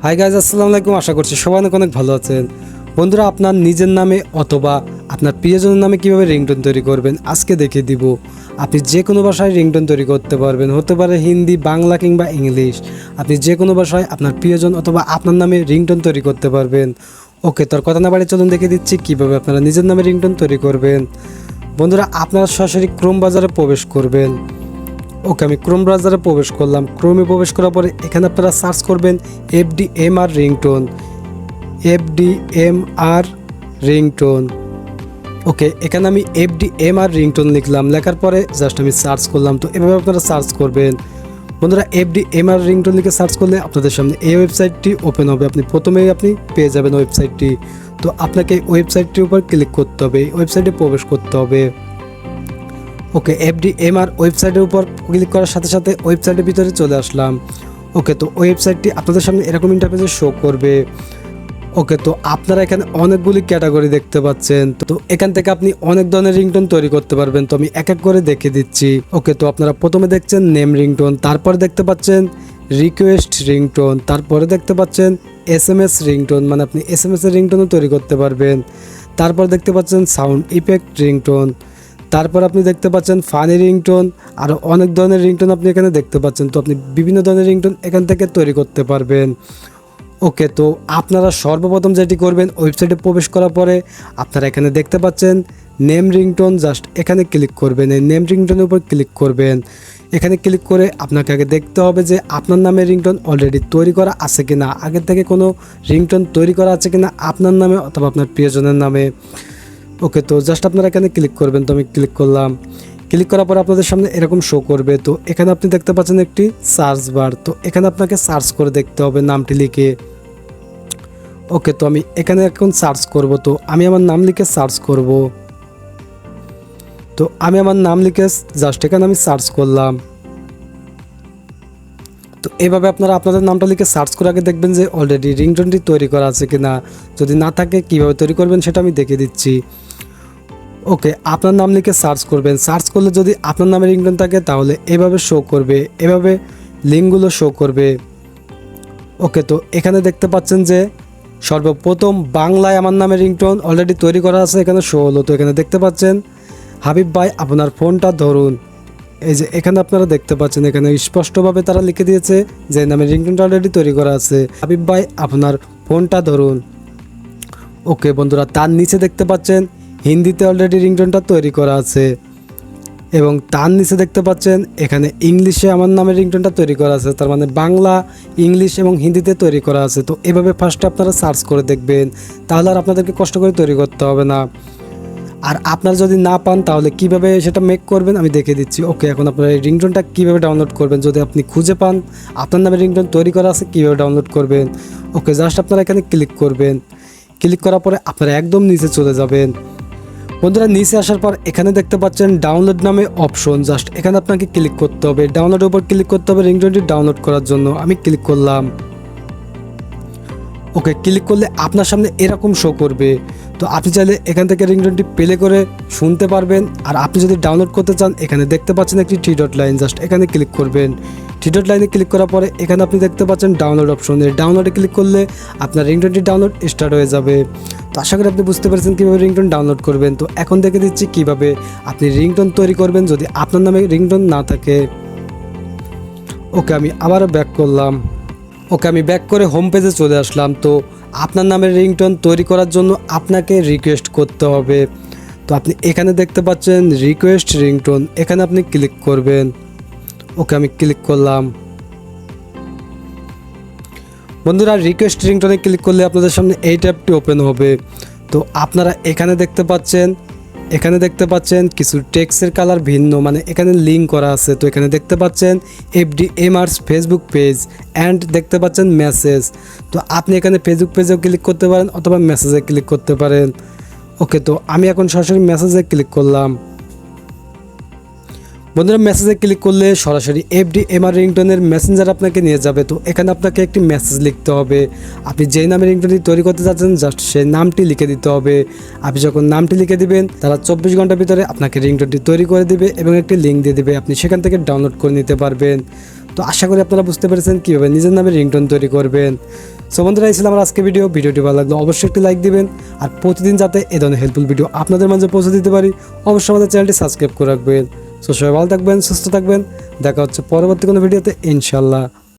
Hi guys, আসসালামু আলাইকুম। আশা করছি সবাই অনেক ভালো আছেন। বন্ধুরা, আপনার নিজের নামে অথবা আপনার প্রিয়জনের নামে কীভাবে রিংটোন তৈরি করবেন আজকে দেখিয়ে দিব। আপনি যে কোনো ভাষায় রিংটোন তৈরি করতে পারবেন, হতে পারে হিন্দি, বাংলা কিংবা ইংলিশ। আপনি যে কোনো ভাষায় আপনার প্রিয়জন অথবা আপনার নামে রিংটোন তৈরি করতে পারবেন। ওকে, তোর কথা না বাড়ি চলুন দেখে দিচ্ছি কীভাবে আপনারা নিজের নামে রিংটোন তৈরি করবেন। বন্ধুরা, আপনারা সরাসরি ক্রোম বাজারে প্রবেশ করবেন। ওকে, আমি ক্রোম ব্রাউজারে প্রবেশ করলাম। ক্রোমে প্রবেশ করার পরে এখানে আপনারা সার্চ করবেন FDMR রিংটোন, FDMR রিংটোন। ওকে, এখানে আমি FDMR রিংটোন লিখলাম। লেখার পরে জাস্ট আমি সার্চ করলাম। তো এভাবে আপনারা সার্চ করবেন। বন্ধুরা, FDMR রিংটোন লিখে সার্চ করলে আপনাদের সামনে এই ওয়েবসাইটটি ওপেন হবে। প্রথমেই আপনি পেয়ে যাবেন ওয়েবসাইটটি। তো আপনাকে ওয়েবসাইটটির উপর ক্লিক করতে হবে, ওয়েবসাইটে প্রবেশ করতে হবে। ওকে, FDMR ওয়েবসাইটের উপর ক্লিক করার সাথে সাথে ওয়েবসাইটের ভিতরে চলে আসলাম। ওকে, তো ওয়েবসাইটটি আপনাদের সামনে এরকম ইন্টারফেসে শো করবে। ওকে, তো আপনারা এখানে অনেকগুলি ক্যাটাগরি দেখতে পাচ্ছেন। তো এখান থেকে আপনি অনেক ধরনের রিংটোন তৈরি করতে পারবেন। তো আমি এক এক করে দেখে দিচ্ছি। ওকে, তো আপনারা প্রথমে দেখছেন নেম রিংটোন, তারপরে দেখতে পাচ্ছেন রিকোয়েস্ট রিংটোন, তারপরে দেখতে পাচ্ছেন SMS রিংটোন, মানে আপনি SMS এর রিংটোনও তৈরি করতে পারবেন। তারপর দেখতে পাচ্ছেন সাউন্ড ইফেক্ট রিংটোন, তারপর আপনি দেখতে পাচ্ছেন ফানি রিংটোন, আরও অনেক ধরনের রিংটোন আপনি এখানে দেখতে পাচ্ছেন। তো আপনি বিভিন্ন ধরনের রিংটোন এখান থেকে তৈরি করতে পারবেন। ওকে, তো আপনারা সর্বপ্রথম যেটি করবেন, ওয়েবসাইটে প্রবেশ করার পরে আপনারা এখানে দেখতে পাচ্ছেন নেম রিংটোন, জাস্ট এখানে ক্লিক করবেন। এই নেম রিংটোনের উপর ক্লিক করবেন। এখানে ক্লিক করে আপনাকে আগে দেখতে হবে যে আপনার নামে রিংটোন অলরেডি তৈরি করা আছে কিনা, আগের থেকে কোনো রিংটোন তৈরি করা আছে কিনা আপনার নামে অথবা আপনার প্রিয়জনের নামে। ওকে, তো জাস্ট আপনারা এখানে ক্লিক করবেন। তো আমি ক্লিক করলাম। ক্লিক করার পরে আপনাদের সামনে এরকম শো করবে। তো এখানে আপনি দেখতে পাচ্ছেন একটি সার্চ বার। তো এখানে আপনাকে সার্চ করে দেখতে হবে নামটি লিখে। ওকে, তো আমি এখানে এখন সার্চ করব। তো আমি আমার নাম লিখে সার্চ করব। তো আমি আমার নাম লিখে জাস্ট এখানে আমি সার্চ করলাম। তো এভাবে আপনারা আপনাদের নামটা লিখে সার্চ করে আগে দেখবেন যে অলরেডি রিংটোনটি তৈরি করা আছে কিনা। যদি না থাকে কীভাবে তৈরি করবেন সেটা আমি দেখিয়ে দিচ্ছি। ওকে, আপনার নাম লিখে সার্চ করবেন। সার্চ করলে যদি আপনার নামে রিংটোন থাকে তাহলে এভাবে শো করবে, এভাবে লিঙ্কগুলো শো করবে। ওকে, তো এখানে দেখতে পাচ্ছেন যে সর্বপ্রথম বাংলায় আমার নামে রিংটোন অলরেডি তৈরি করা আছে, এখানে শো হলো। তো এখানে দেখতে পাচ্ছেন হাবিব ভাই আপনার ফোনটা ধরুন। এই যে এখানে আপনারা দেখতে পাচ্ছেন, এখানে স্পষ্টভাবে তারা লিখে দিয়েছে যে নামে রিংটোনটা অলরেডি তৈরি করা আছে, হাবিব ভাই আপনার ফোনটা ধরুন। ওকে বন্ধুরা, তার নিচে দেখতে পাচ্ছেন হিন্দিতে অলরেডি রিংটোনটা তৈরি করা আছে, এবং তার নিচে দেখতে পাচ্ছেন এখানে ইংলিশে আমার নামে রিংটোনটা তৈরি করা আছে। তার মানে বাংলা, ইংলিশ এবং হিন্দিতে তৈরি করা আছে। তো এভাবে ফার্স্টে আপনারা সার্চ করে দেখবেন, তাহলে আর আপনাদেরকে কষ্ট করে তৈরি করতে হবে না। আর আপনারা যদি না পান তাহলে কিভাবে সেটা মেক করবেন আমি দেখিয়ে দিচ্ছি। ওকে, এখন আপনারা এই রিংটোনটা কীভাবে ডাউনলোড করবেন, যদি আপনি খুঁজে পান আপনার নামে রিংটোন তৈরি করা আছে কীভাবে ডাউনলোড করবেন। ওকে, জাস্ট আপনারা এখানে ক্লিক করবেন। ক্লিক করার পরে আপনারা একদম নিচে চলে যাবেন। বন্ধুরা, নিচে আসার পর এখানে দেখতে পাচ্ছেন ডাউনলোড নামে অপশন, জাস্ট এখানে আপনাকে ক্লিক করতে হবে। ডাউনলোডের উপর ক্লিক করতে হবে রিংটোনটি ডাউনলোড করার জন্য। আমি ক্লিক করলাম। ওকে, ক্লিক করলে আপনার সামনে এরকম শো করবে। তো আপনি চাইলে এখান থেকে রিংটোনটি প্লে করে শুনতে পারবেন। আর আপনি যদি ডাউনলোড করতে চান এখানে দেখতে পাচ্ছেন একটি 3 ডট লাইন, জাস্ট এখানে ক্লিক করবেন। 3 ডট লাইনে ক্লিক করার পরে এখানে আপনি দেখতে পাচ্ছেন ডাউনলোড অপশন। এই ডাউনলোডে ক্লিক করলে আপনার রিংটোনটি ডাউনলোড স্টার্ট হয়ে যাবে। তো আশা করি আপনি বুঝতে পেরেছেন কীভাবে রিংটোন ডাউনলোড করবেন। তো এখন দেখে দিচ্ছি কীভাবে আপনি রিংটোন তৈরি করবেন যদি আপনার নামে রিংটোন না থাকে। ওকে, আমি আবারও ব্যাক করলাম। ওকে, আমি ব্যাক করে হোম পেজে চলে আসলাম। তো আপনার নামের রিংটোন তৈরি করার জন্য আপনাকে রিকোয়েস্ট করতে হবে। তো আপনি এখানে দেখতে পাচ্ছেন রিকোয়েস্ট রিংটোন, এখানে আপনি ক্লিক করবেন। ওকে, আমি ক্লিক করলাম। বন্ধুরা, রিকোয়েস্ট রিংটোনে ক্লিক করলে আপনাদের সামনে এই ট্যাবটি ওপেন হবে। তো আপনারা এখানে দেখতে পাচ্ছেন কিছু টেক্সটের কালার ভিন্ন, মানে এখানে লিঙ্ক করা আছে। তো এখানে দেখতে পাচ্ছেন FDMR's ফেসবুক পেজ অ্যান্ড দেখতে পাচ্ছেন মেসেজ। তো আপনি এখানে ফেসবুক পেজেও ক্লিক করতে পারেন অথবা মেসেজে ক্লিক করতে পারেন। ওকে, তো আমি এখন সরাসরি মেসেজে ক্লিক করলাম। বন্ধুরা, মেসেজে ক্লিক করলে সরাসরি FDMR রিংটোনের মেসেঞ্জার আপনাকে নিয়ে যাবে। তো এখানে আপনাকে একটি মেসেজ লিখতে হবে। আপনি যেই নামে রিংটোনটি তৈরি করতে যাচ্ছেন জাস্ট সেই নামটি লিখে দিতে হবে। আপনি যখন নামটি লিখে দিবেন তারা 24 ঘন্টার ভিতরে আপনাকে রিংটোনটি তৈরি করে দিবে এবং একটি লিঙ্ক দিয়ে দিবে, আপনি সেখান থেকে ডাউনলোড করে নিতে পারবেন। তো আশা করি আপনারা বুঝতে পেরেছেন কীভাবে নিজের নামে রিংটোন তৈরি করবেন। সো বন্ধুরা, এই ছিল আমার আজকে ভিডিওটি ভালো লাগলো অবশ্যই একটি লাইক দিবেন, আর প্রতিদিন যাতে এই ধরনের হেল্পফুল ভিডিও আপনাদের মাঝে পৌঁছে দিতে পারি অবশ্যই আমাদের চ্যানেলটি সাবস্ক্রাইব করে রাখবেন। সো সবাই ভালো থাকবেন, সুস্থ থাকবেন, দেখা হচ্ছে পরবর্তী কোনো ভিডিওতে ইনশাল্লাহ।